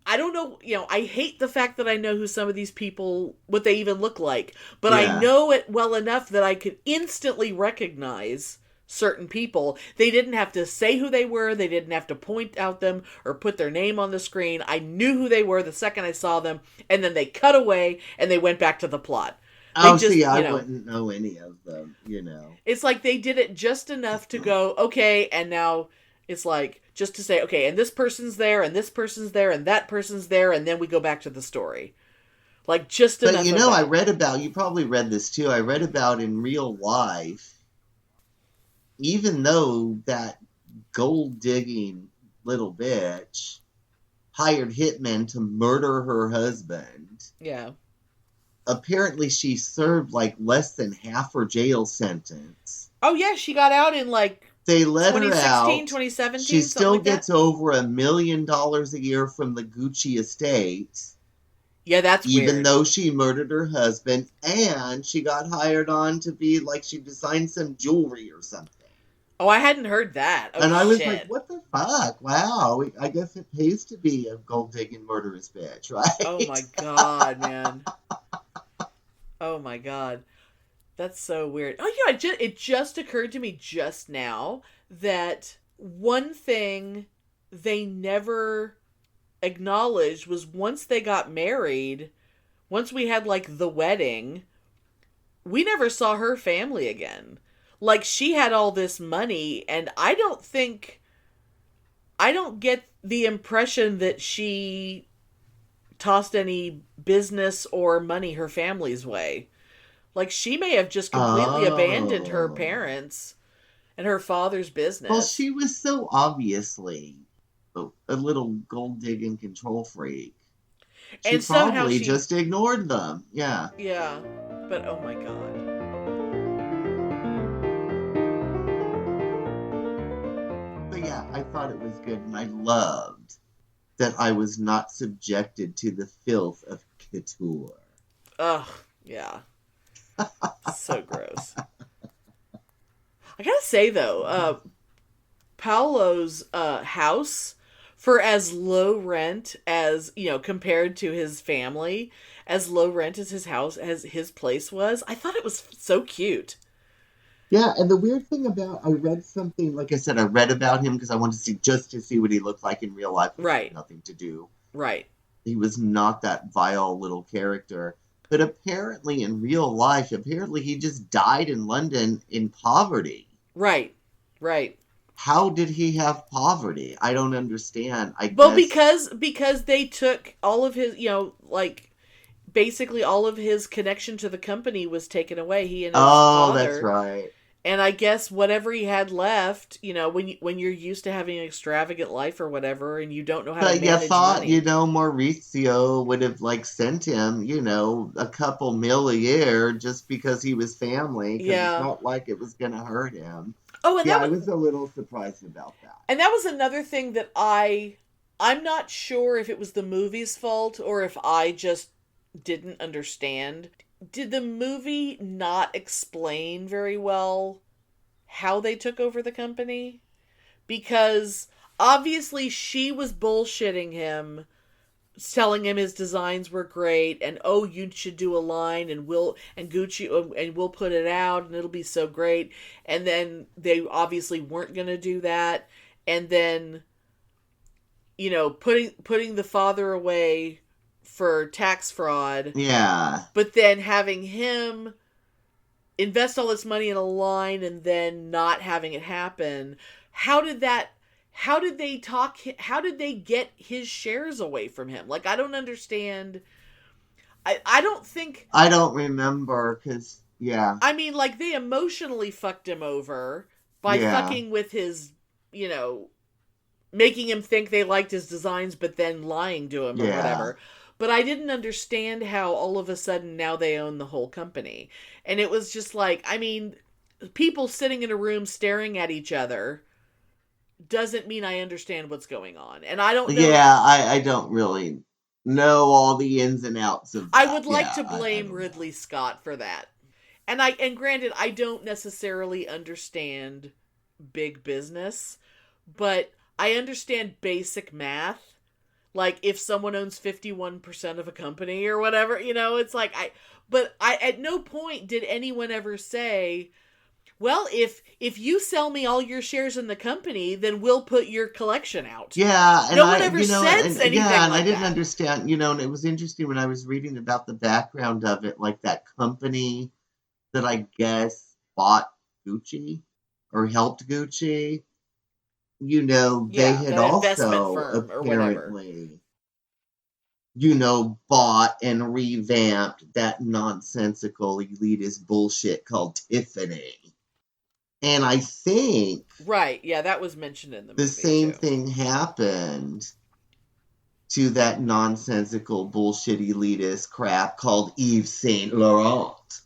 I don't know, I hate the fact that I know who some of these people, what they even look like, but I know it well enough that I could instantly recognize certain people. They didn't have to say who they were. They didn't have to point out them or put their name on the screen. I knew who they were the second I saw them, and then they cut away and they went back to the plot. I wouldn't know any of them, It's like they did it just enough to go, okay, and now it's like, just to say, okay, and this person's there, and this person's there, and that person's there, and then we go back to the story. Like, just enough. But I read about, you probably read this too, I read about in real life, even though that gold-digging little bitch hired hitmen to murder her husband. Yeah. Apparently she served like less than half her jail sentence. Oh yeah, she got out in like they let her out. 2017, she still like gets over $1 million a year from the Gucci estate. Yeah, that's even weird. though she murdered her husband, and she got hired on to be like, she designed some jewelry or something. Oh, I hadn't heard that. Oh, and I was like, what the fuck? Wow. I guess it pays to be a gold-digging murderous bitch, right? Oh my God, man. Oh my God. That's so weird. Oh yeah, it just occurred to me just now that one thing they never acknowledged was once they got married, once we had like the wedding, we never saw her family again. Like, she had all this money, and I don't get the impression that she tossed any business or money her family's way. Like, she may have just completely abandoned her parents and her father's business. Well, she was so obviously a little gold-digging control freak. She and probably just ignored them. Yeah. Yeah. But, oh my God. But yeah, I thought it was good, and I loved that I was not subjected to the filth of couture. Ugh, yeah. So gross. I gotta say, though, Paolo's house, for as low rent as, compared to his family, as low rent as his house, as his place was, I thought it was so cute. Yeah, and the weird thing about, I read something, like I said, I read about him because I wanted to see, just to see what he looked like in real life. Right. Nothing to do. Right. He was not that vile little character. But apparently in real life, apparently he just died in London in poverty. Right. Right. How did he have poverty? I don't understand. Well, because they took all of his, like, basically all of his connection to the company was taken away. He and his father. That's right. And I guess whatever he had left, when you're used to having an extravagant life or whatever, and you don't know how to manage you thought, money. Mauricio would have, sent him, a couple mil a year just because he was family. Because it's not like it was going to hurt him. Oh, and I was a little surprised about that. And that was another thing that I'm not sure if it was the movie's fault or if I just didn't understand. Did the movie not explain very well how they took over the company? Because obviously she was bullshitting him, telling him his designs were great, and you should do a line, and Gucci, and we'll put it out, and it'll be so great. And then they obviously weren't going to do that, and then putting the father away for tax fraud. Yeah. But then having him invest all this money in a line and then not having it happen. How did they get his shares away from him? Like, I don't understand. I don't remember, because, yeah. I mean, like, they emotionally fucked him over by fucking with his, making him think they liked his designs, but then lying to him or whatever. But I didn't understand how all of a sudden now they own the whole company. And it was just like, I mean, people sitting in a room staring at each other doesn't mean I understand what's going on. And I don't know. Yeah, I don't really know all the ins and outs of that. I would like to blame Ridley Scott for that. And granted, I don't necessarily understand big business, but I understand basic math. Like, if someone owns 51% of a company or whatever, it's like, but at no point did anyone ever say, well, if you sell me all your shares in the company, then we'll put your collection out. Yeah. And no one ever says anything yeah, and like I didn't that. understand, and it was interesting when I was reading about the background of it, like that company that I guess bought Gucci or helped Gucci. They had also apparently, bought and revamped that nonsensical elitist bullshit called Tiffany. And I think... Right, yeah, that was mentioned in the movie. The same thing happened to that nonsensical bullshit elitist crap called Yves Saint Laurent.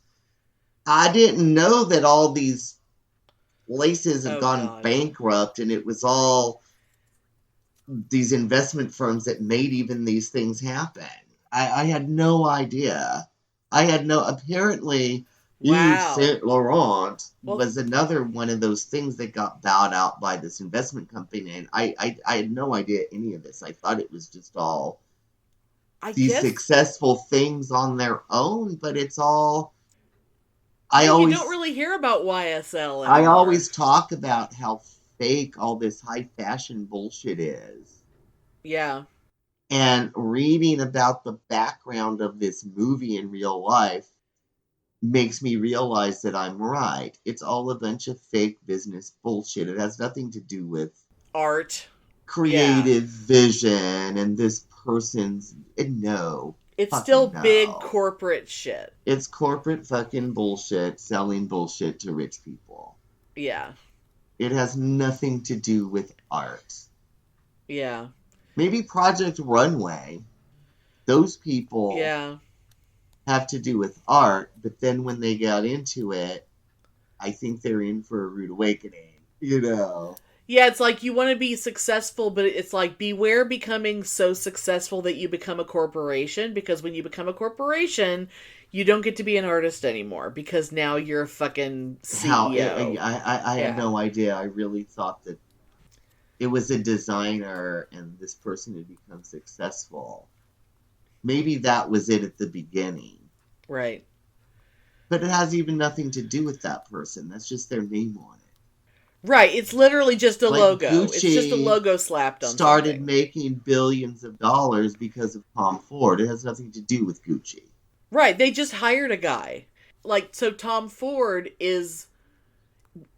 I didn't know that all these places had gone bankrupt, and it was all these investment firms that made even these things happen. I had no idea. Apparently, Yves Saint Laurent was another one of those things that got bowed out by this investment company, and I had no idea any of this. I thought it was just all successful things on their own, but it's all... you don't really hear about YSL anymore. I always talk about how fake all this high fashion bullshit is. Yeah. And reading about the background of this movie in real life makes me realize that I'm right. It's all a bunch of fake business bullshit. It has nothing to do with art, creative vision, and this person's... No. It's still big corporate shit. It's corporate fucking bullshit, selling bullshit to rich people. Yeah. It has nothing to do with art. Yeah. Maybe Project Runway. Those people have to do with art, but then when they got into it, I think they're in for a rude awakening. Yeah, it's like you want to be successful, but it's like beware becoming so successful that you become a corporation, because when you become a corporation, you don't get to be an artist anymore because now you're a fucking CEO. I had no idea. I really thought that it was a designer and this person had become successful. Maybe that was it at the beginning. Right. But it has even nothing to do with that person. That's just their name on it. Right, it's literally just a Like logo. Gucci It's just a logo slapped on started something. making billions of dollars because of Tom Ford. It has nothing to do with Gucci. Right, they just hired a guy. Like, so Tom Ford is,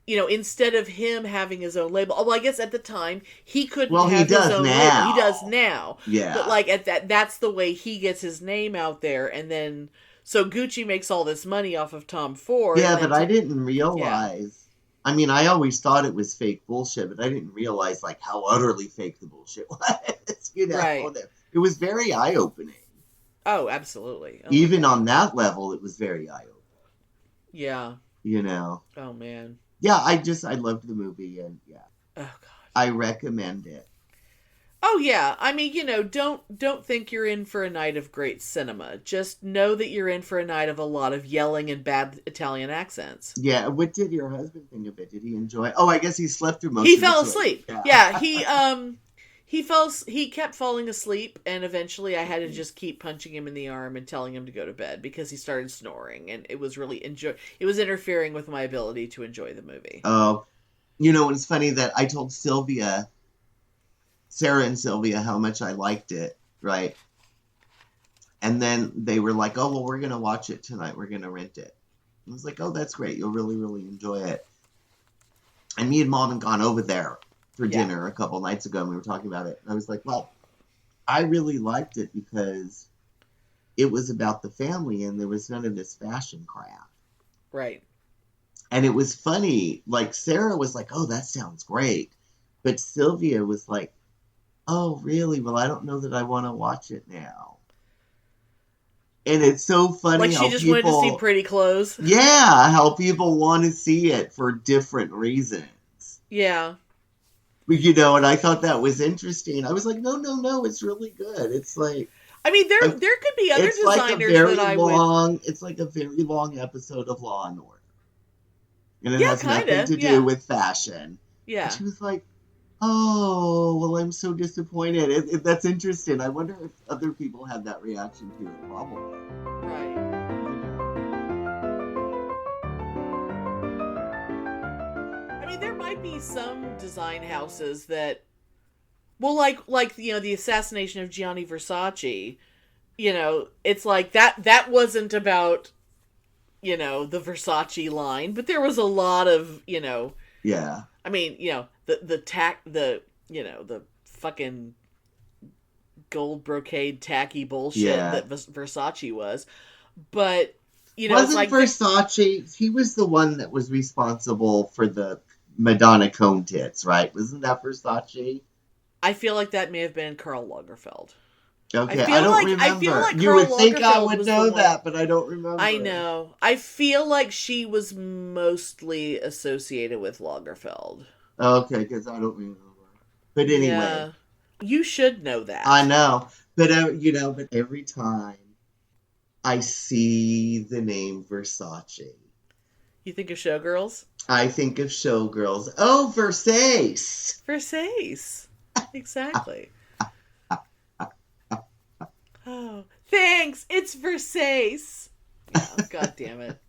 instead of him having his own label, well, I guess at the time, he couldn't have his own label. He does now. Yeah. But, like, that's the way he gets his name out there, and then, so Gucci makes all this money off of Tom Ford. Yeah, but I didn't realize... I mean, I always thought it was fake bullshit, but I didn't realize, like, how utterly fake the bullshit was. Right. It was very eye-opening. Oh, absolutely. Oh, even on that level, it was very eye-opening. Yeah. Oh, man. Yeah, I loved the movie, and yeah. Oh, God. I recommend it. Oh, yeah. I mean, don't think you're in for a night of great cinema. Just know that you're in for a night of a lot of yelling and bad Italian accents. Yeah, what did your husband think of it? Did he enjoy it? Oh, I guess he slept through most of it. He fell asleep. Yeah, he kept falling asleep, and eventually I had to just keep punching him in the arm and telling him to go to bed because he started snoring, and it was really it was interfering with my ability to enjoy the movie. Oh, it's funny that I told Sarah and Sylvia how much I liked it, right? And then they were like, oh, well, we're going to watch it tonight. We're going to rent it. I was like, oh, that's great. You'll really, really enjoy it. And me and Mom had gone over there for dinner a couple nights ago, and we were talking about it. And I was like, well, I really liked it because it was about the family, and there was none of this fashion crap. Right. And it was funny. Like, Sarah was like, oh, that sounds great. But Sylvia was like, oh, really? Well, I don't know that I want to watch it now. And it's so funny like she just wanted to see pretty clothes. Yeah, how people want to see it for different reasons. Yeah. And I thought that was interesting. I was like, no, it's really good. It's like... I mean, there could be other designers that I would... It's like a very long episode of Law & Order. And it has kinda, nothing to do with fashion. Yeah. And she was like, oh, well, I'm so disappointed. That's interesting. I wonder if other people had that reaction to it. Probably. Right. I mean, there might be some design houses that, well, like the assassination of Gianni Versace. It's like that wasn't about, the Versace line, but there was a lot of, Yeah. I mean, the fucking gold brocade tacky bullshit that Versace was. But, wasn't like Versace, he was the one that was responsible for the Madonna cone tits, right? Wasn't that Versace? I feel like that may have been Karl Lagerfeld. Okay, I don't remember. I feel like you Karl would think I Lagerfeld would was know that, but I don't remember. I know. I feel like she was mostly associated with Lagerfeld. Okay, because I don't remember. But anyway. Yeah. You should know that. I know. But, but every time I see the name Versace. You think of Showgirls? I think of Showgirls. Oh, Versace! Versace. Exactly. Oh, thanks! It's Versace! Yeah, God damn it.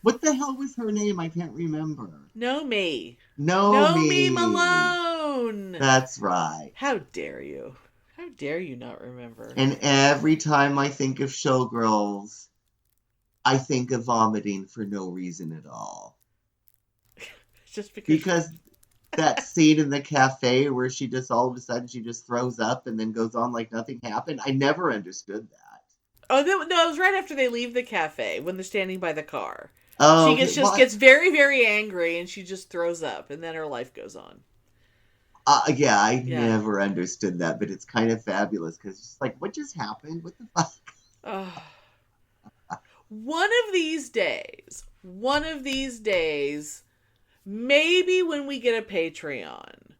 What the hell was her name? I can't remember. Nomi. Nomi Malone. That's right. How dare you? How dare you not remember? And every time I think of Showgirls, I think of vomiting for no reason at all. Just because that scene in the cafe where she just all of a sudden she just throws up and then goes on like nothing happened. I never understood that. Oh, no, it was right after they leave the cafe when they're standing by the car. Oh, she gets very, very angry and she just throws up and then her life goes on. I never understood that, but it's kind of fabulous because it's like, what just happened? What the fuck? One of these days, maybe when we get a Patreon,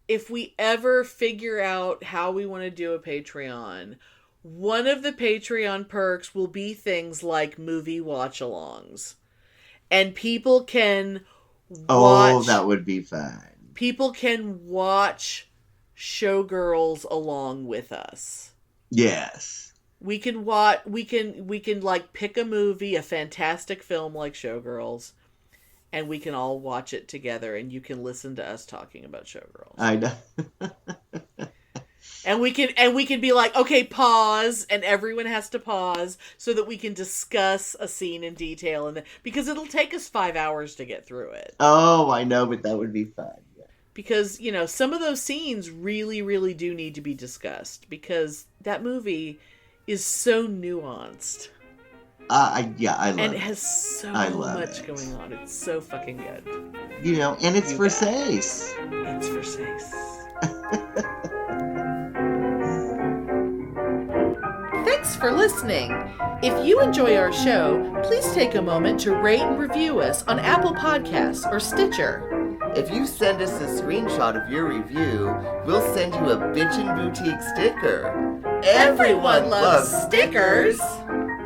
if we ever figure out how we want to do a Patreon, one of the Patreon perks will be things like movie watch-alongs. And people can watch... Oh, that would be fun. People can watch Showgirls along with us. Yes. We can like pick a movie, a fantastic film like Showgirls, and we can all watch it together, and you can listen to us talking about Showgirls. I know. And we can be like, okay, pause, and everyone has to pause so that we can discuss a scene in detail, and because it'll take us 5 hours to get through it. Oh, I know, but that would be fun. Yeah. Because, you know, some of those scenes really, really do need to be discussed, because that movie is so nuanced. I love it. And it has so much going on. It's so fucking good. You know, and it's Versace. It's Versace. Thanks for listening. If you enjoy our show, please take a moment to rate and review us on Apple Podcasts or Stitcher. If you send us a screenshot of your review, we'll send you a Bitchin' Boutique sticker. Everyone loves stickers.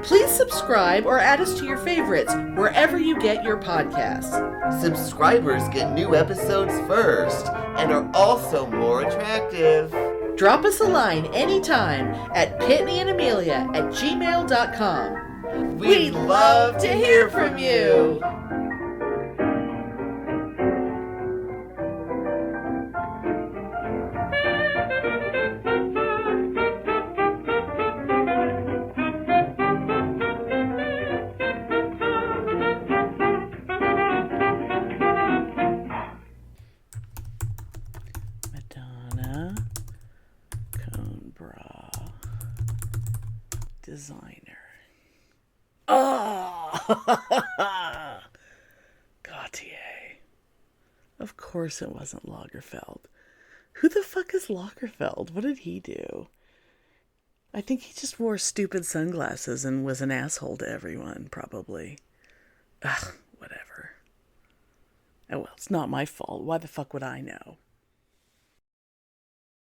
Please subscribe or add us to your favorites wherever you get your podcasts. Subscribers get new episodes first and are also more attractive. Drop us a line anytime at PitneyAndAmelia@gmail.com. We'd love to hear from you. Madonna cone bra designer. Oh! Gautier. Of course it wasn't Lagerfeld. Who the fuck is Lagerfeld? What did he do? I think he just wore stupid sunglasses and was an asshole to everyone, probably. Ugh, whatever. Oh well, it's not my fault. Why the fuck would I know?